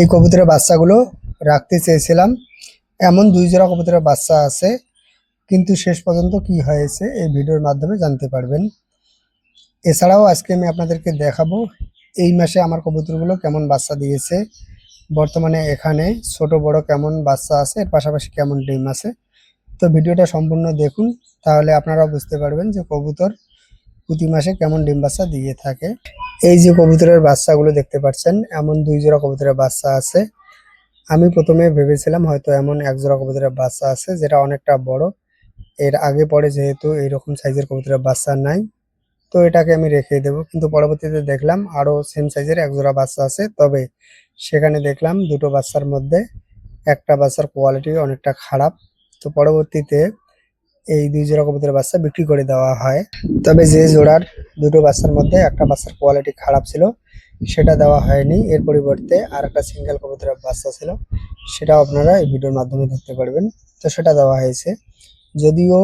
এই কবুতরের বাচ্চাগুলো রাখতে চেয়েছিলাম। এমন ২ জোড়া কবুতরের বাচ্চা আছে, কিন্তু শেষ পর্যন্ত কি হয়েছে এই ভিডিওর মাধ্যমে জানতে পারবেন। এছাড়াও আজকে আমি আপনাদেরকে দেখাবো এই মাসে আমার কবুতরগুলো কেমন বাচ্চা দিয়েছে, বর্তমানে এখানে ছোট বড় কেমন বাচ্চা আছে, এর পাশাপাশি কেমন ডিম আছে। তো ভিডিওটা সম্পূর্ণ দেখুন, তাহলে আপনারাও বুঝতে পারবেন যে কবুতর প্রতি মাসে কেমন ডিম বাচ্চা দিয়ে থাকে। এই যে কবুতরের বাচ্চাগুলো দেখতে পাচ্ছেন, এমন ২ জোড়া কবুতরের বাচ্চা আছে। আমি প্রথমে ভেবেছিলাম হয়তো এমন ১ জোড়া কবুতরের বাচ্চা আছে যেটা অনেকটা বড়। এর আগে পরে যেহেতু এইরকম সাইজের কবুতরের বাচ্চা নাই, তো এটাকে আমি রেখে দেবো। কিন্তু পরবর্তীতে দেখলাম আরো সেম সাইজের ১ জোড়া বাচ্চা আছে। তবে সেখানে দেখলাম দুটো বাচ্চার মধ্যে একটা বাচ্চার কোয়ালিটি অনেকটা খারাপ। তো পরবর্তীতে এই ২ জোড়া কবুতরের বাচ্চা বিক্রি করে দেওয়া হয়। তবে যে জোড়ার দুটো বাচ্চার মধ্যে একটা বাচ্চার কোয়ালিটি খারাপ ছিল, সেটা দেওয়া হয়নি। এর পরিবর্তে আরেকটা সিঙ্গেল কবুতরের বাচ্চা ছিল, সেটাও আপনারা এই ভিডিওর মাধ্যমে দেখতে পারবেন। তো সেটা দেওয়া হয়েছে। যদিও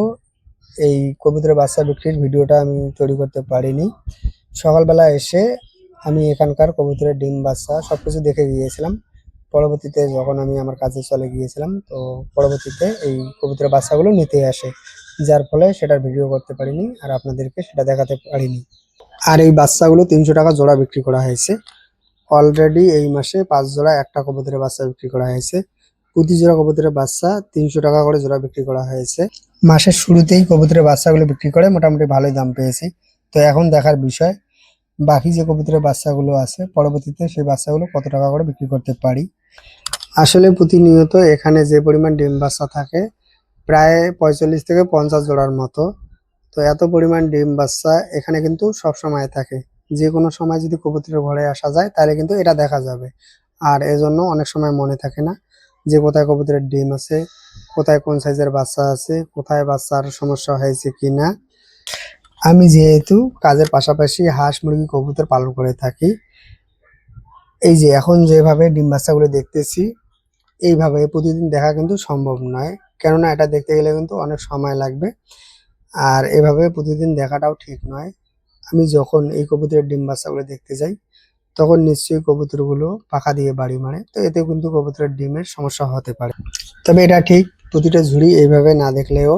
এই কবুতরের বাচ্চা বিক্রির ভিডিওটা আমি তৈরি করতে পারিনি। সকালবেলা এসে আমি এখানকার কবুতরের ডিম বাচ্চা সবকিছু দেখে গিয়েছিলাম। পরবর্তীতে যখন আমি আমার কাজে চলে গিয়েছিলাম, তো পরবর্তীতে এই কবুতরের বাচ্চাগুলো নিতে আসে। যার ফলে সেটার ভিডিও করতে পারিনি আর আপনাদেরকে সেটা দেখাতে পারিনি। আর এই বাচ্চাগুলো ৩০০ টাকা জোড়া বিক্রি করা হয়েছে। অলরেডি এই মাসে ৫ জোড়া একটা কবুতরের বাচ্চা বিক্রি করা হয়েছে। প্রতি জোড়া কবুতরের বাচ্চা ৩০০ টাকা করে জোড়া বিক্রি করা হয়েছে। মাসের শুরুতেই কবুতরের বাচ্চাগুলো বিক্রি করে মোটামুটি ভালোই দাম পেয়েছি। তো এখন দেখার বিষয় বাকি যে কবুতরের বাচ্চাগুলো আছে পরবর্তীতে সেই বাচ্চাগুলো কত টাকা করে বিক্রি করতে পারি। আসলে প্রতিনিয়ত এখানে যে পরিমাণ ডিম বাচ্চা থাকে প্রায় ৪৫ থেকে ৫০ জোড়ার মতো। তো এত পরিমাণ ডিম বাচ্চা এখানে কিন্তু সব সময় থাকে। যে কোনো সময় যদি কবুতরের ঘরে আসা যায় তাহলে কিন্তু এটা দেখা যাবে। আর এজন্য অনেক সময় মনে থাকে না যে কোথায় কবুতরের ডিম আছে, কোথায় কোন সাইজের বাচ্চা আছে, কোথায় বাচ্চার সমস্যা হয়েছে কিনা। আমি যেহেতু কাজের পাশাপাশি হাঁস মুরগি কবুতর পালন করে থাকি, এই যে এখন যেভাবে ডিম বাচ্চাগুলো দেখতেছি এইভাবে প্রতিদিন দেখা কিন্তু সম্ভব নয়। কেননা এটা দেখতে গেলে কিন্তু অনেক সময় লাগবে। আর এভাবে প্রতিদিন দেখাটাও ঠিক নয়। আমি যখন এই কবুতরের ডিম বাচ্চাগুলো দেখতে যাই, তখন নিশ্চয়ই কবুতরগুলো পাখা দিয়ে বাড়ি মারে। তো এতে কিন্তু কবুতরের ডিমের সমস্যা হতে পারে। তবে এটা ঠিক, প্রতিটা ঝুড়ি এইভাবে না দেখলেও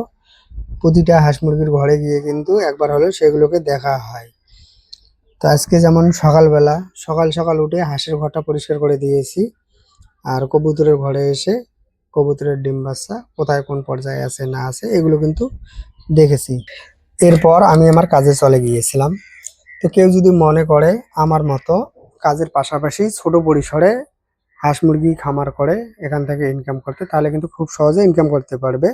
প্রতিটা হাঁস মুরগির ঘরে গিয়ে কিন্তু একবার হলেও সেগুলোকে দেখা হয়। তো আজকে যেমন সকালবেলা সকাল সকাল উঠে হাঁসের ঘরটা পরিষ্কার করে দিয়েছি। আর কবুতরের ঘরে এসে কবুতরের ডিম বাচ্চা কোথায় কোন পর্যায়ে আছে না আছে এগুলো কিন্তু দেখেছি। এরপর আমি আমার কাজে চলে গিয়েছিলাম। তো কেউ যদি মনে করে আমার মতো কাজের পাশাপাশি ছোট পরিসরে হাঁস মুরগি খামার করে এখান থেকে ইনকাম করতে, তাহলে কিন্তু খুব সহজে ইনকাম করতে পারবে।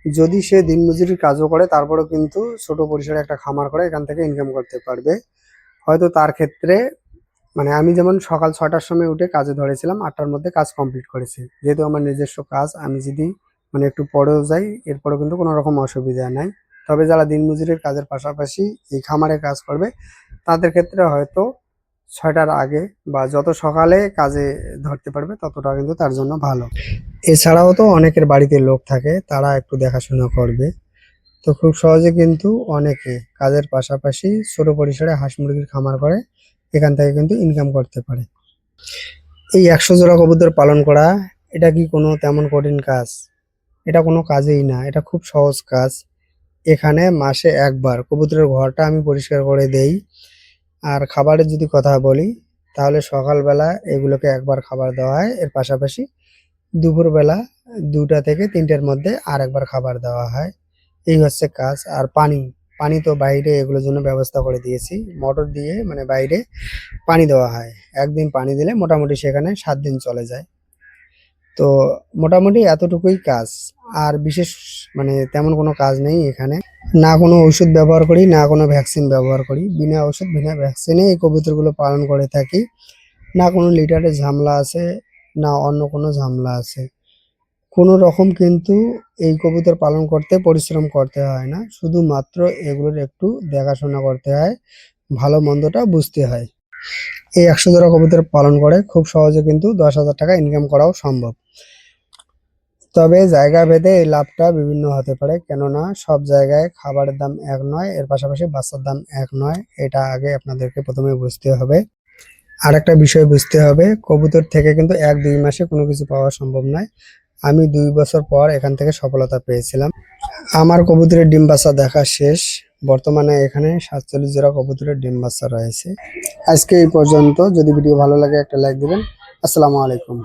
যদি সে দিনমজুরির কাজও করে তারপরেও কিন্তু ছোট পরিসরে একটা খামার করে এখান থেকে ইনকাম করতে পারবে। হয়তো তার ক্ষেত্রে মানে আমি যেমন সকাল ৬টার সময় উঠে কাজে ধরেছিলাম, ৮টার মধ্যে কাজ কমপ্লিট করেছি। যেহেতু আমার নিজস্ব কাজ, আমি যদি মানে একটু পরেও যাই এরপরেও কিন্তু কোনো রকম অসুবিধা নাই। তবে যারা দিনমজুরের কাজের পাশাপাশি এই খামারে কাজ করবে তাদের ক্ষেত্রে হয়তো ৬টার আগে বা যত সকালে কাজে ধরতে পারবে ততটা কিন্তু তার জন্য ভালো। এছাড়াও তো অনেকের বাড়িতে লোক থাকে, তারা একটু দেখাশোনা করবে। তো খুব সহজে কিন্তু অনেকে কাজের পাশাপাশি ছোট পরিসরে হাঁস মুরগির খামার করে এখান থেকে কিন্তু ইনকাম করতে পারে। এই ১০০ জোড়া কবুতর পালন করা এটা কি কোনো তেমন কঠিন কাজ? এটা কোনো কাজেই না, এটা খুব সহজ কাজ। এখানে মাসে একবার কবুতরের ঘরটা আমি পরিষ্কার করে দেই। আর খাবারের যদি কথা বলি, তাহলে সকালবেলা এগুলোকে একবার খাবার দেওয়া হয়। এর পাশাপাশি দুপুরবেলা ২টা থেকে ৩টের মধ্যে আরেকবার খাবার দেওয়া হয়। এই হচ্ছে কাজ। আর পানি, পানি তো বাইরে এগুলোর জন্য ব্যবস্থা করে দিয়েছি। মোটর দিয়ে মানে বাইরে পানি দেওয়া হয়। একদিন পানি দিলে মোটামুটি সেখানে ৭ দিন চলে যায়। তো মোটামুটি এতটুকুই কাজ। আর বিশেষ মানে তেমন কোনো কাজ নেই এখানে। না কোনো ওষুধ ব্যবহার করি, না কোনো ভ্যাকসিন ব্যবহার করি। বিনা ওষুধ, বিনা ভ্যাকসিনে এই কবুতরগুলো পালন করে থাকি। না কোনো লিটারের ঝামেলা আছে, না অন্য কোনো ঝামেলা আছে। কোনো রকম কিন্তু এই কবুতর পালন করতে পরিশ্রম করতে হয় না। শুধুমাত্র এগুলোর একটু দেখাশোনা করতে হয়, ভালো মন্দটা বুঝতে হয়। এই ১০০ জোড়া কবুতর পালন করে খুব সহজে কিন্তু ১০,০০০ টাকা ইনকাম করাও সম্ভব। তবে জায়গা ভেদে এই লাভটা বিভিন্ন হতে পারে, কেননা সব জায়গায় খাবারের দাম এক নয়, এর পাশাপাশি বাচ্চার দাম এক নয়। এটা আগে আপনাদেরকে প্রথমে বুঝতে হবে। আর একটা বিষয় বুঝতে হবে, কবুতর থেকে কিন্তু 1-2 মাসে কোনো কিছু পাওয়া সম্ভব নয়। আমি 2 বছর পর এখান থেকে সফলতা পেয়েছিলাম। আমার কবুতরের ডিম বাচ্চা দেখা শেষ। বর্তমানে এখানে 47 জোড়া কবুতরের ডিম বাচ্চা রয়েছে। আজকে এই পর্যন্ত। যদি ভিডিও ভালো লাগে একটা লাইক দিবেন। আসসালামু আলাইকুম।